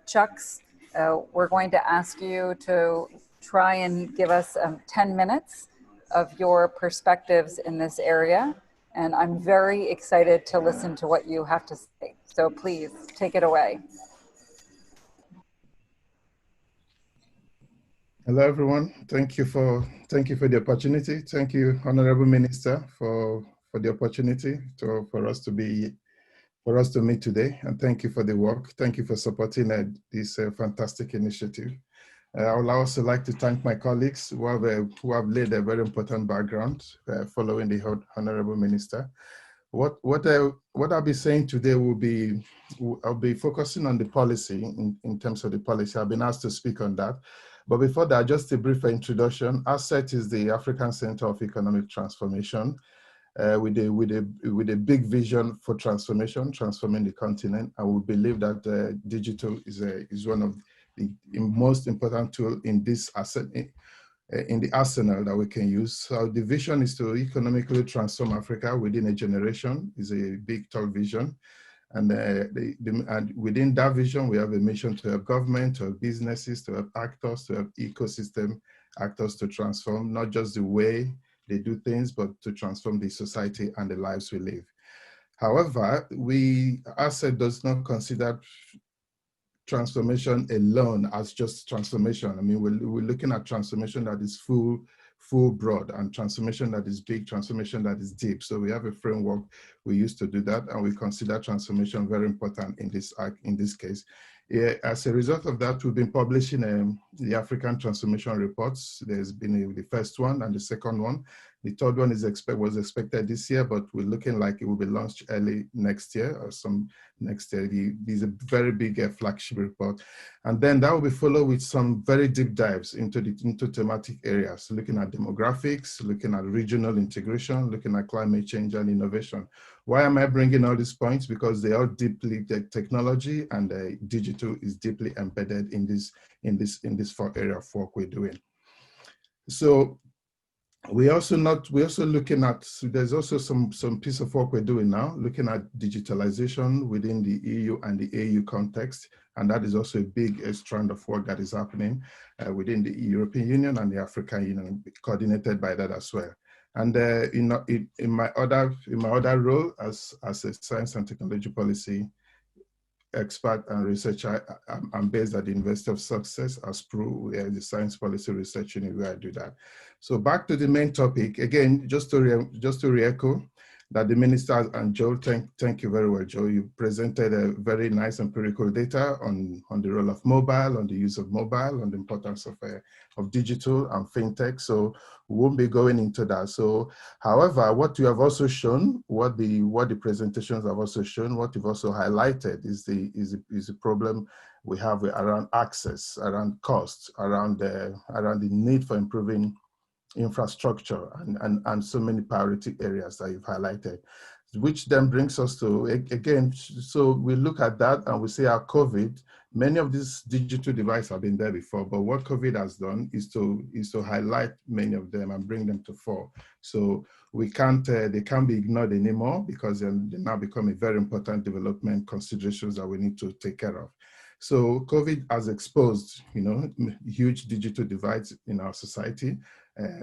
Chux. We're going to ask you to try and give us 10 minutes of your perspectives in this area. And I'm very excited to listen to what you have to say. So please take it away. Hello, everyone. Thank you for the opportunity. Thank you, Honorable Minister, for the opportunity for us to meet today. And thank you for the work. Thank you for supporting this fantastic initiative. I would also like to thank my colleagues who have laid a very important background following the Honorable Minister. What I'll be saying today I'll be focusing on the policy in terms of the policy. I've been asked to speak on that. But before that, just a brief introduction. ACET is the African Center of Economic Transformation with a big vision for transforming the continent. And we believe that digital is one of the most important tool in this in the arsenal that we can use. So the vision is to economically transform Africa within a generation. Is a big, tall vision. And, and within that vision, we have a mission to help government, to help businesses, to help actors, to help ecosystem actors to transform not just the way they do things, but to transform the society and the lives we live. However, ACET does not consider transformation alone as just transformation. I mean, we're looking at transformation that is full broad, and transformation that is big, transformation that is deep. So we have a framework we use to do that, and we consider transformation very important in this case. Yeah, as a result of that, we've been publishing the African Transformation Reports. There's been the first one and the second one. The third one was expected this year, but we're looking like it will be launched early next year or some next year. These are very big flagship report. And then that will be followed with some very deep dives into thematic areas, looking at demographics, looking at regional integration, looking at climate change and innovation. Why am I bringing all these points? Because they are deeply, technology and digital is deeply embedded in this area of work we're doing. So we're also looking at, there's also some piece of work we're doing now, looking at digitalization within the EU and the AU context. And that is also a big strand of work that is happening within the European Union and the African Union, coordinated by that as well. And in my other role as a science and technology policy expert and researcher, I'm based at the University of Success as PRU, the Science Policy Research Unit, where I do that. So back to the main topic again, just to re-echo that the minister and Joe, thank you very well, Joe. You presented a very nice empirical data on the role of mobile, on the use of mobile, on the importance of digital and fintech. So we won't be going into that. So, however, what you have also shown, what the presentations have also shown, what you've also highlighted is the problem we have around access, around costs, around the need for improving infrastructure and so many priority areas that you've highlighted, which then brings us to, again, so we look at that and we say our COVID, many of these digital devices have been there before, but what COVID has done is to highlight many of them and bring them to fore. So we can't, they can't be ignored anymore because they now become a very important development considerations that we need to take care of. So COVID has exposed, huge digital divides in our society,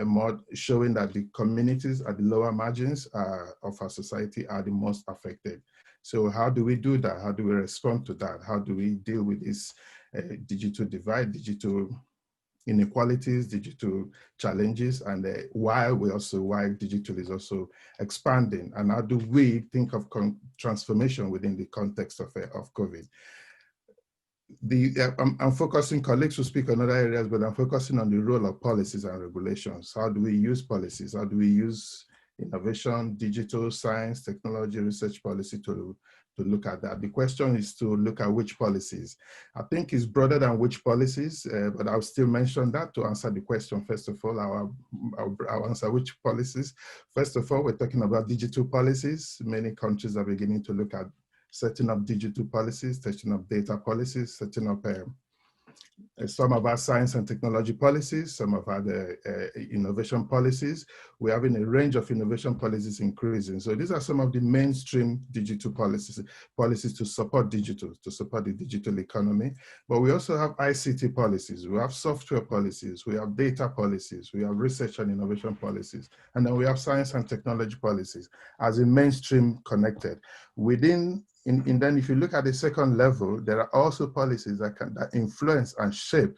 more showing that the communities at the lower margins of our society are the most affected. So how do we do that? How do we respond to that? How do we deal with this digital divide, digital inequalities, digital challenges, and while digital is also expanding? And how do we think of transformation within the context of COVID? I'm focusing, colleagues will speak on other areas, but I'm focusing on the role of policies and regulations. How do we use policies? How do we use innovation, digital, science, technology, research policy to look at that? The question is to look at which policies. I think it's broader than which policies, but I'll still mention that to answer the question. First of all, I'll answer which policies. First of all, we're talking about digital policies. Many countries are beginning to look at setting up digital policies, setting up data policies, setting up Some of our science and technology policies, some of our innovation policies. We're having a range of innovation policies increasing. So these are some of the mainstream digital policies to support digital, to support the digital economy. But we also have ICT policies, we have software policies, we have data policies, we have research and innovation policies, and then we have science and technology policies as a mainstream connected. And then if you look at the second level, there are also policies that influence and shape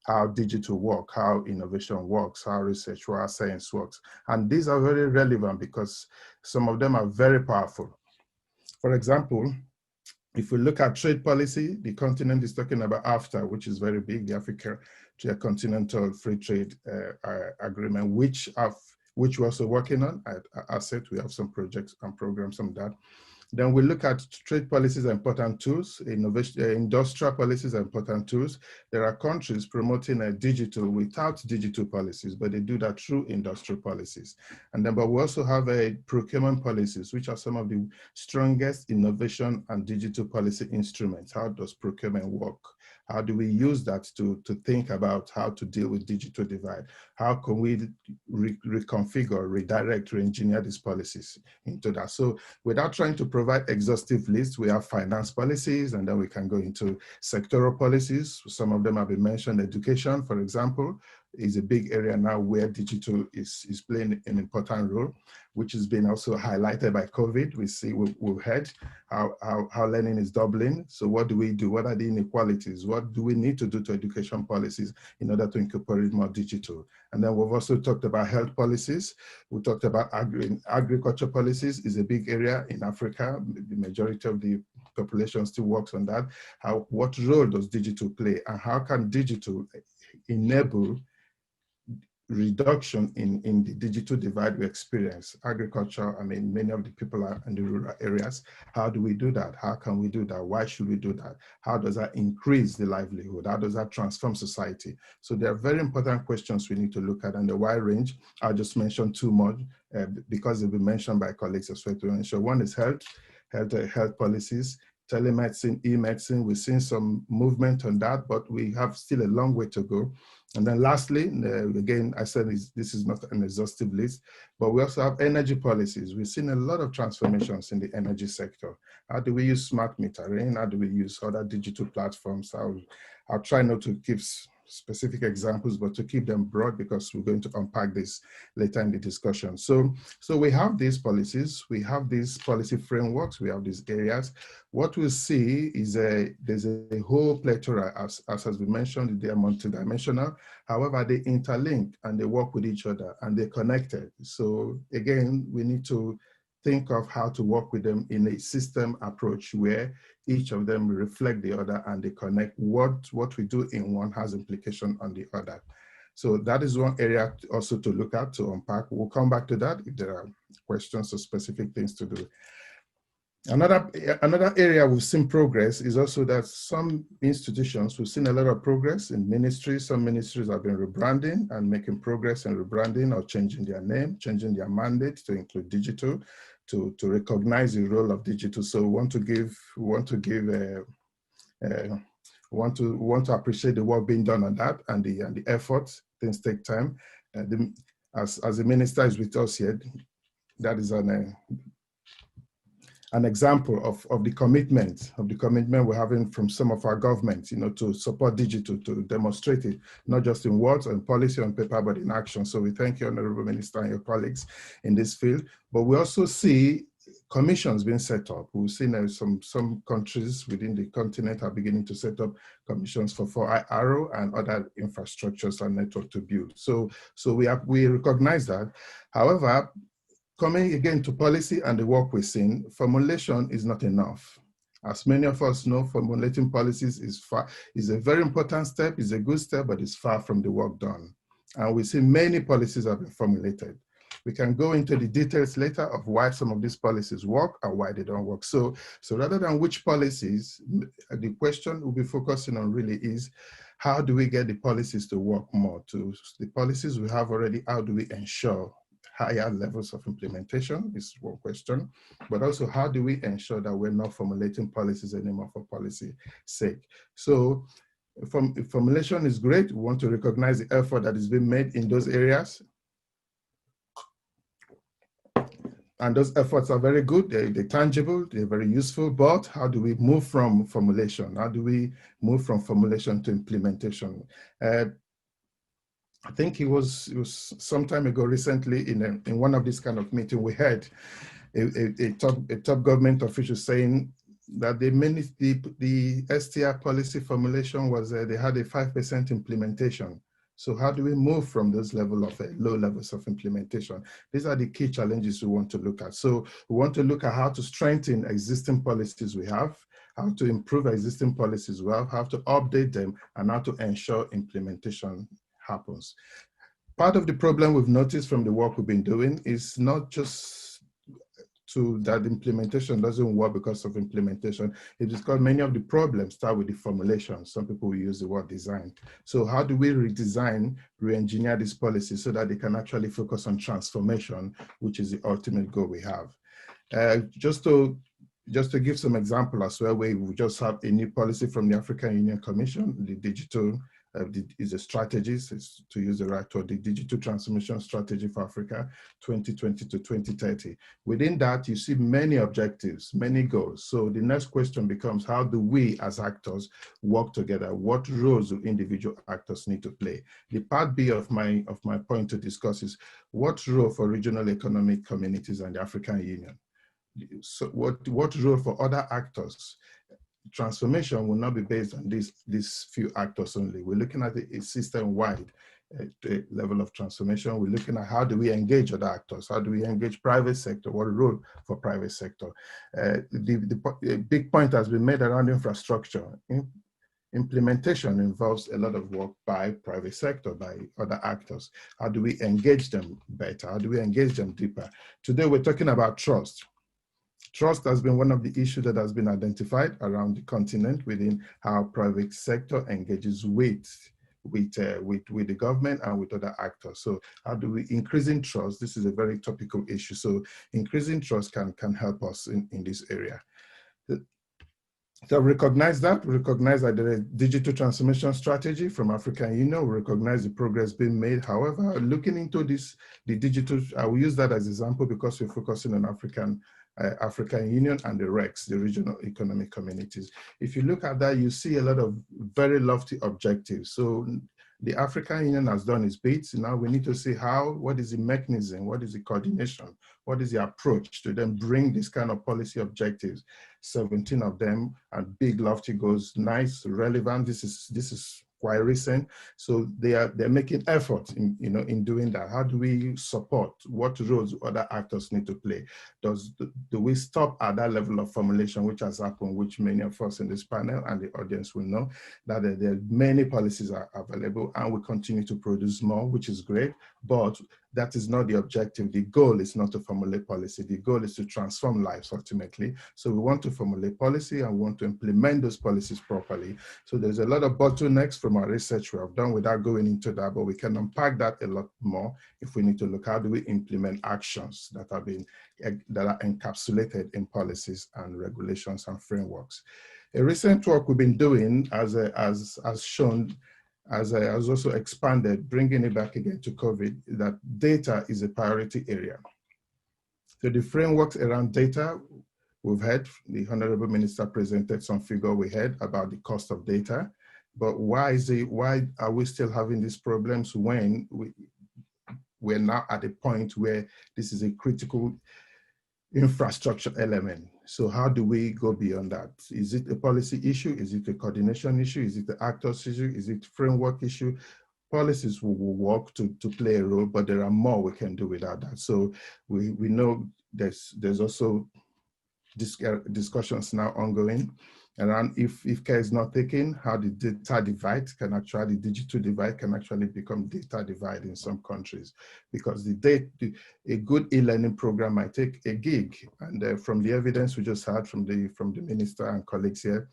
how digital work, how innovation works, how research, how science works. And these are very relevant because some of them are very powerful. For example, if we look at trade policy, the continent is talking about AFTA, which is very big, the Africa Continental Free Trade Agreement, which we're also working on at ACET. We have some projects and programs on that. Then we look at trade policies are important tools, industrial policies are important tools. There are countries promoting a digital without digital policies, but they do that through industrial policies. And then, but we also have procurement policies, which are some of the strongest innovation and digital policy instruments. How does procurement work? How do we use that to think about how to deal with digital divide? How can we reconfigure, redirect, re-engineer these policies into that? So without trying to provide exhaustive lists, we have finance policies, and then we can go into sectoral policies. Some of them have been mentioned. Education, for example, is a big area now where digital is playing an important role, which has been also highlighted by COVID. We've heard how learning is doubling. So what do we do? What are the inequalities? What do we need to do to education policies in order to incorporate more digital? And then we've also talked about health policies. We talked about agriculture policies is a big area in Africa. The majority of the population still works on that. What role does digital play? And how can digital enable reduction in the digital divide we experience? Agriculture, I mean, many of the people are in the rural areas. How do we do that? How can we do that? Why should we do that? How does that increase the livelihood? How does that transform society? So there are very important questions we need to look at, and the wide range. I'll just mention two more because they've been mentioned by colleagues as well to ensure. One is health policies, telemedicine, e-medicine. We've seen some movement on that, but we have still a long way to go. And then lastly, again, I said this is not an exhaustive list, but we also have energy policies. We've seen a lot of transformations in the energy sector. How do we use smart metering? How do we use other digital platforms? I'll try not to give specific examples, but to keep them broad because we're going to unpack this later in the discussion. So we have these policies, we have these policy frameworks, we have these areas. What we see is there's a whole plethora, as has been mentioned, they are multidimensional. However, they interlink and they work with each other and they're connected. So again, we need to think of how to work with them in a system approach where each of them reflect the other and they connect. What we do in one has implication on the other. So that is one area also to look at, to unpack. We'll come back to that if there are questions or specific things to do. Another area we've seen progress is also that some institutions, we've seen a lot of progress in ministries. Some ministries have been rebranding and making progress in rebranding or changing their name, changing their mandate to include digital, to recognize the role of digital. So we want to appreciate the work being done on that and the effort. Things take time. As the minister is with us here, that is an example of the commitment we're having from some of our governments, to support digital, to demonstrate it, not just in words and policy on paper, but in action. So we thank you, Honorable Minister, and your colleagues in this field. But we also see commissions being set up. We've seen some countries within the continent are beginning to set up commissions for Arrow and other infrastructures and network to build. So we recognize that. However, coming again to policy and the work we've seen, formulation is not enough. As many of us know, formulating policies is a very important step, is a good step, but it's far from the work done. And we see many policies have been formulated. We can go into the details later of why some of these policies work and why they don't work. So rather than which policies, the question we'll be focusing on really is, how do we get the policies to work more? To the policies we have already, how do we ensure higher levels of implementation is one question, but also how do we ensure that we're not formulating policies anymore for policy's sake? So Formulation is great. We want to recognize the effort that is being made in those areas. And those efforts are very good, they're tangible, they're very useful, but how do we move from formulation? How do we move from formulation to implementation? I think it was some time ago recently in one of these kind of meetings, we had a top government official saying that the STR policy formulation was, they had a 5% implementation. So how do we move from those low levels of implementation? These are the key challenges we want to look at. So we want to look at how to strengthen existing policies we have, how to improve existing policies we have, how to update them, and how to ensure implementation happens. Part of the problem we've noticed from the work we've been doing is not just that implementation doesn't work because of implementation. It's because many of the problems start with the formulation. Some people will use the word design. So how do we redesign, re-engineer these policies so that they can actually focus on transformation, which is the ultimate goal we have? Just to give some example as well, we just have a new policy from the African Union Commission, the digital is a strategy, to use the right word, the Digital Transformation Strategy for Africa 2020 to 2030. Within that, you see many objectives, many goals. So the next question becomes, how do we as actors work together? What roles do individual actors need to play? The part B of my point to discuss is, what role for regional economic communities and the African Union? So what role for other actors? Transformation will not be based on these few actors only. We're looking at a system-wide level of transformation. We're looking at how do we engage other actors? How do we engage private sector? What role for private sector? The big point has been made around infrastructure. Implementation involves a lot of work by private sector, by other actors. How do we engage them better? How do we engage them deeper? Today, we're talking about trust. Trust has been one of the issues that has been identified around the continent within how private sector engages with the government and with other actors. So how do we increasing trust? This is a very topical issue. So increasing trust can help us in this area. So recognize that the digital transformation strategy from African Union, we recognize the progress being made. However, looking into the digital, I will use that as an example because we're focusing on African Union and the RECs, the regional economic communities. If you look at that, you see a lot of very lofty objectives. So the African Union has done its bit. Now we need to see what is the mechanism, what is the coordination, what is the approach to then bring this kind of policy objectives, 17 of them, and big lofty goals, nice, relevant. This is quite recent. So they're making effort in doing that. How do we support? What roles other actors need to play? Do we stop at that level of formulation, which has happened, which many of us in this panel and the audience will know, that there are many policies are available and we continue to produce more, which is great, but that is not the objective. The goal is not to formulate policy. The goal is to transform lives ultimately. So we want to formulate policy and we want to implement those policies properly. So there's a lot of bottlenecks from our research we have done without going into that, but we can unpack that a lot more if we need to look, how do we implement actions that are encapsulated in policies and regulations and frameworks. A recent work we've been doing as shown, as I has also expanded, bringing it back again to COVID, that data is a priority area. So the frameworks around data, we've had, the Honorable Minister presented some figure we had about the cost of data, but why are we still having these problems when we're now at a point where this is a critical infrastructure element? So how do we go beyond that? Is it a policy issue? Is it a coordination issue? Is it the actors issue? Is it framework issue? Policies will work to play a role, but there are more we can do without that. So we know there's also discussions now ongoing around if care is not taken, how the data divide the digital divide can actually become data divide in some countries, because a good e-learning program might take a gig, and from the evidence we just heard from the minister and colleagues here,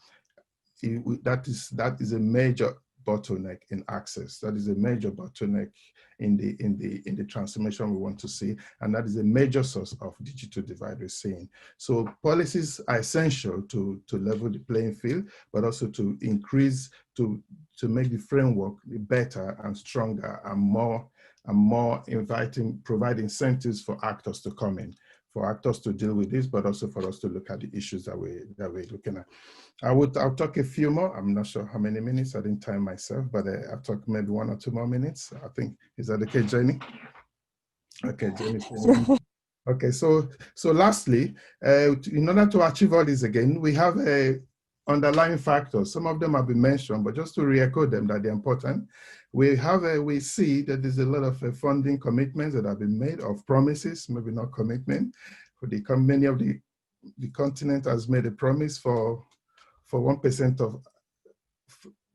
that is a major bottleneck in access. That is a major bottleneck in the transformation we want to see, and that is a major source of digital divide we're seeing. So policies are essential to level the playing field, but also to increase, to make the framework better and stronger and more inviting, provide incentives for actors to come in, for actors to deal with this, but also for us to look at the issues that we're looking at. I'll talk a few more. I'm not sure how many minutes. I didn't time myself, but I'll talk maybe 1 or 2 more minutes. I think, is that okay, Jenny? Okay, Jenny. Okay, so lastly, in order to achieve all this again, we have underlying factors. Some of them have been mentioned, but just to re-echo them that they're important. We see that there's a lot of funding commitments that have been made, of promises, maybe not commitment. Many of the continent has made a promise for 1% of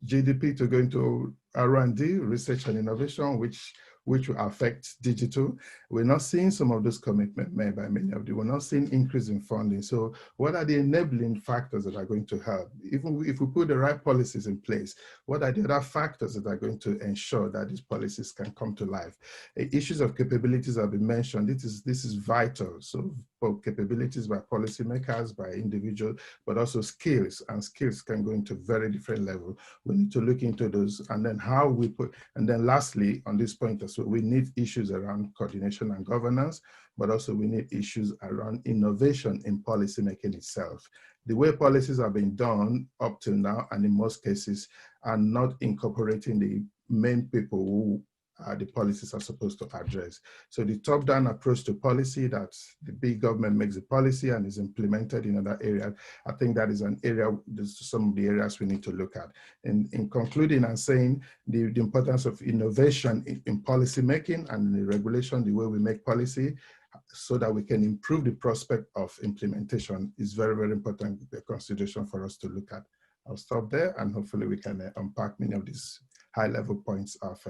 GDP to go into R&D, research and innovation, which will affect digital. We're not seeing some of those commitments made by many of them. We're not seeing increase in funding. So what are the enabling factors that are going to help? Even if we put the right policies in place, what are the other factors that are going to ensure that these policies can come to life? Issues of capabilities have been mentioned. This is vital. So both capabilities by policymakers, by individuals, but also skills, and skills can go into very different levels. We need to look into those, and then how we put, and then lastly, on this point as well, we need issues around coordination and governance, but also we need issues around innovation in policy making itself. The way policies have been done up till now, and in most cases, are not incorporating the main people who the policies are supposed to address. So the top-down approach to policy, that the big government makes the policy and is implemented in other areas, I think that is an area, some of the areas we need to look at. In concluding and saying the importance of innovation in policy making and in the regulation, the way we make policy, so that we can improve the prospect of implementation, is very, very important consideration for us to look at. I'll stop there, and hopefully we can unpack many of these high-level points of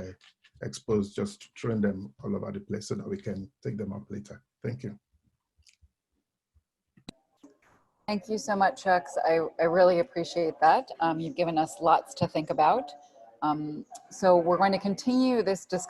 exposed, just throwing them all over the place so that we can take them up later. Thank you. Thank you so much, Chux. I really appreciate that. You've given us lots to think about. So we're going to continue this discussion